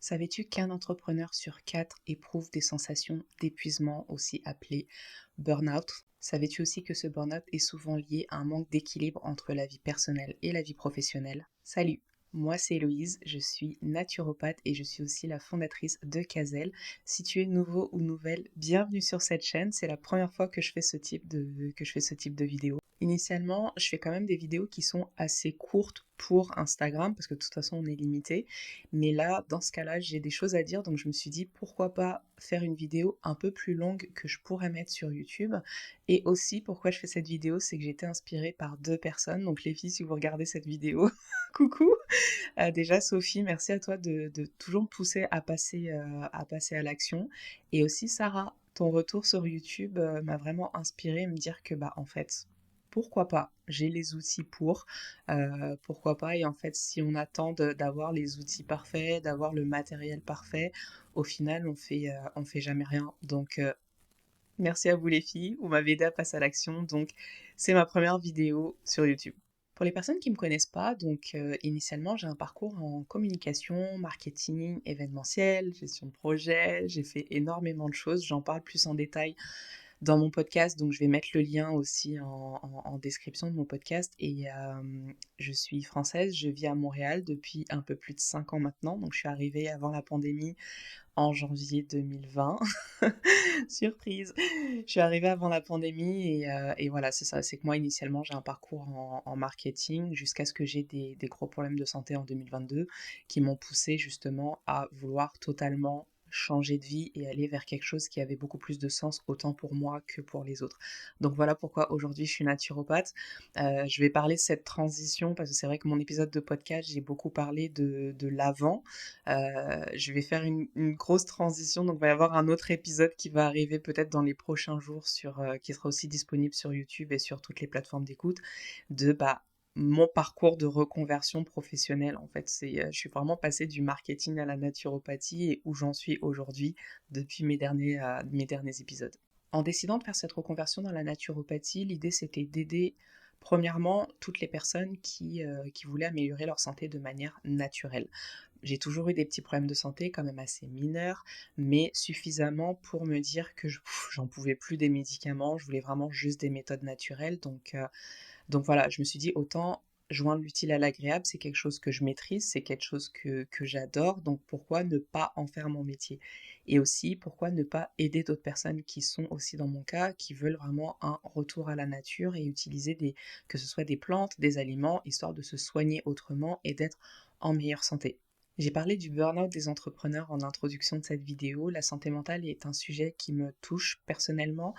Savais-tu qu'un entrepreneur sur quatre éprouve des sensations d'épuisement, aussi appelées burn-out? Savais-tu aussi que ce burn-out est souvent lié à un manque d'équilibre entre la vie personnelle et la vie professionnelle? Salut, moi c'est Héloïse, je suis naturopathe et je suis aussi la fondatrice de Caselle. Si tu es nouveau ou nouvelle, bienvenue sur cette chaîne, c'est la première fois que je fais ce type de vidéo. Initialement, je fais quand même des vidéos qui sont assez courtes pour Instagram parce que de toute façon on est limité. Mais là, dans ce cas-là, j'ai des choses à dire, donc je me suis dit pourquoi pas faire une vidéo un peu plus longue que je pourrais mettre sur YouTube. Et aussi, pourquoi je fais cette vidéo, c'est que j'ai été inspirée par deux personnes. Donc les filles, si vous regardez cette vidéo, coucou. Déjà, Sophie, merci à toi de toujours me pousser à passer à l'action. Et aussi, Sarah, ton retour sur YouTube m'a vraiment inspirée à me dire que, bah, en fait, pourquoi pas? J'ai les outils pourquoi pas? Et en fait, si on attend d'avoir les outils parfaits, d'avoir le matériel parfait, au final, on fait jamais rien. Donc, merci à vous les filles, vous m'avez aidé à passer à l'action, donc c'est ma première vidéo sur YouTube. Pour les personnes qui ne me connaissent pas, donc initialement j'ai un parcours en communication, marketing, événementiel, gestion de projet, j'ai fait énormément de choses, j'en parle plus en détail dans mon podcast, donc je vais mettre le lien aussi en description de mon podcast. Et je suis française, je vis à Montréal depuis un peu plus de 5 ans maintenant, donc je suis arrivée avant la pandémie en janvier 2020. Surprise! Je suis arrivée avant la pandémie et voilà, c'est ça. C'est que moi, initialement, j'ai un parcours en marketing jusqu'à ce que j'ai des gros problèmes de santé en 2022 qui m'ont poussée justement à vouloir totalement changer de vie et aller vers quelque chose qui avait beaucoup plus de sens autant pour moi que pour les autres. Donc voilà pourquoi aujourd'hui je suis naturopathe. Je vais parler de cette transition parce que c'est vrai que mon épisode de podcast, j'ai beaucoup parlé de l'avant. Je vais faire une grosse transition, donc il va y avoir un autre épisode qui va arriver peut-être dans les prochains jours qui sera aussi disponible sur YouTube et sur toutes les plateformes d'écoute, de bah, mon parcours de reconversion professionnelle. En fait, je suis vraiment passée du marketing à la naturopathie et où j'en suis aujourd'hui depuis mes derniers épisodes. En décidant de faire cette reconversion dans la naturopathie, l'idée c'était d'aider premièrement toutes les personnes qui voulaient améliorer leur santé de manière naturelle. J'ai toujours eu des petits problèmes de santé, quand même assez mineurs, mais suffisamment pour me dire que j'en pouvais plus des médicaments, je voulais vraiment juste des méthodes naturelles. Donc voilà, je me suis dit autant joindre l'utile à l'agréable, c'est quelque chose que je maîtrise, c'est quelque chose que j'adore, donc pourquoi ne pas en faire mon métier? Et aussi, pourquoi ne pas aider d'autres personnes qui sont aussi dans mon cas, qui veulent vraiment un retour à la nature et utiliser que ce soit des plantes, des aliments, histoire de se soigner autrement et d'être en meilleure santé. J'ai parlé du burn-out des entrepreneurs en introduction de cette vidéo. La santé mentale est un sujet qui me touche personnellement,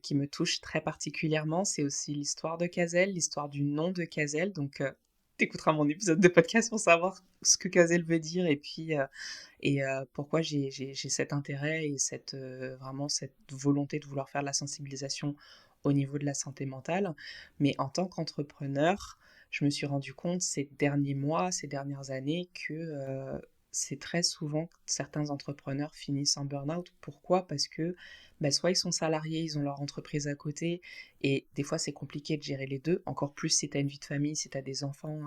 qui me touche très particulièrement. C'est aussi l'histoire de Caselle, l'histoire du nom de Caselle. Donc, t'écouteras mon épisode de podcast pour savoir ce que Caselle veut dire et pourquoi j'ai cet intérêt et vraiment cette volonté de vouloir faire de la sensibilisation au niveau de la santé mentale. Mais en tant qu'entrepreneur, je me suis rendu compte ces derniers mois, ces dernières années que c'est très souvent que certains entrepreneurs finissent en burn-out. Pourquoi? Parce que bah, soit ils sont salariés, ils ont leur entreprise à côté, et des fois c'est compliqué de gérer les deux, encore plus si tu as une vie de famille, si tu as des enfants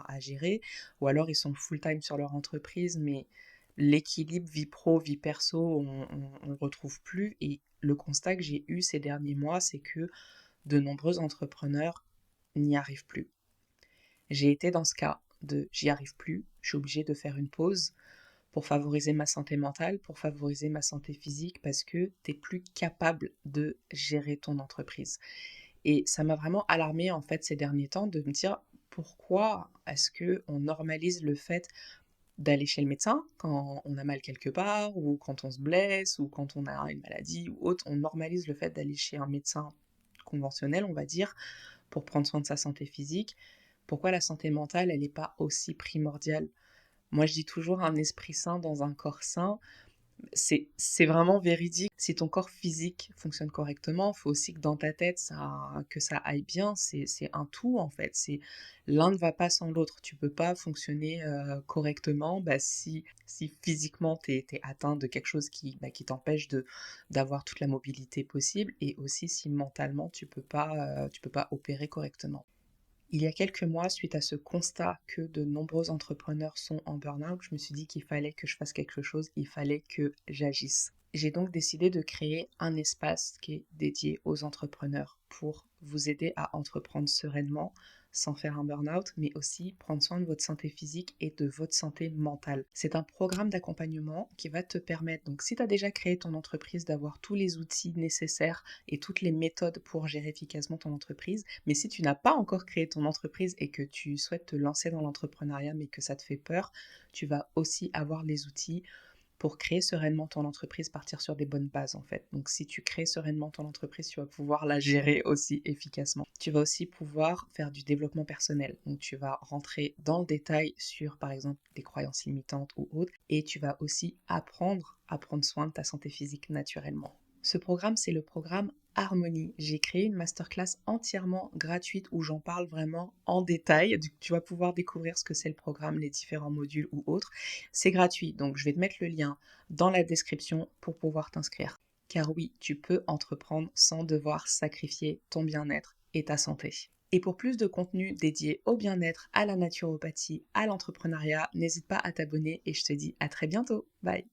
à gérer, ou alors ils sont full-time sur leur entreprise, mais l'équilibre vie pro, vie perso, on le retrouve plus. Et le constat que j'ai eu ces derniers mois, c'est que de nombreux entrepreneurs n'y arrivent plus. J'ai été dans ce cas de j'y arrive plus, je suis obligée de faire une pause pour favoriser ma santé mentale, pour favoriser ma santé physique, parce que t'es plus capable de gérer ton entreprise. Et ça m'a vraiment alarmée en fait ces derniers temps de me dire pourquoi est-ce que on normalise le fait d'aller chez le médecin quand on a mal quelque part, ou quand on se blesse, ou quand on a une maladie ou autre. On normalise le fait d'aller chez un médecin conventionnel, on va dire, pour prendre soin de sa santé physique. Pourquoi la santé mentale, elle n'est pas aussi primordiale? Moi, je dis toujours un esprit sain dans un corps sain. C'est vraiment véridique. Si ton corps physique fonctionne correctement, il faut aussi que dans ta tête, que ça aille bien. C'est un tout, en fait. L'un ne va pas sans l'autre. Tu peux pas fonctionner correctement bah, si physiquement tu es atteint de quelque chose qui t'empêche d'avoir toute la mobilité possible, et aussi si mentalement tu peux pas opérer correctement. Il y a quelques mois, suite à ce constat que de nombreux entrepreneurs sont en burn-out, je me suis dit qu'il fallait que je fasse quelque chose, il fallait que j'agisse. J'ai donc décidé de créer un espace qui est dédié aux entrepreneurs pour vous aider à entreprendre sereinement, sans faire un burn-out, mais aussi prendre soin de votre santé physique et de votre santé mentale. C'est un programme d'accompagnement qui va te permettre, donc si tu as déjà créé ton entreprise, d'avoir tous les outils nécessaires et toutes les méthodes pour gérer efficacement ton entreprise. Mais si tu n'as pas encore créé ton entreprise et que tu souhaites te lancer dans l'entrepreneuriat mais que ça te fait peur, tu vas aussi avoir les outils pour créer sereinement ton entreprise, partir sur des bonnes bases en fait. Donc si tu crées sereinement ton entreprise, tu vas pouvoir la gérer aussi efficacement. Tu vas aussi pouvoir faire du développement personnel. Donc tu vas rentrer dans le détail sur par exemple des croyances limitantes ou autres et tu vas aussi apprendre à prendre soin de ta santé physique naturellement. Ce programme, c'est le programme Harmonie. J'ai créé une masterclass entièrement gratuite où j'en parle vraiment en détail. Tu vas pouvoir découvrir ce que c'est le programme, les différents modules ou autres. C'est gratuit, donc je vais te mettre le lien dans la description pour pouvoir t'inscrire. Car oui, tu peux entreprendre sans devoir sacrifier ton bien-être et ta santé. Et pour plus de contenu dédié au bien-être, à la naturopathie, à l'entrepreneuriat, n'hésite pas à t'abonner et je te dis à très bientôt. Bye!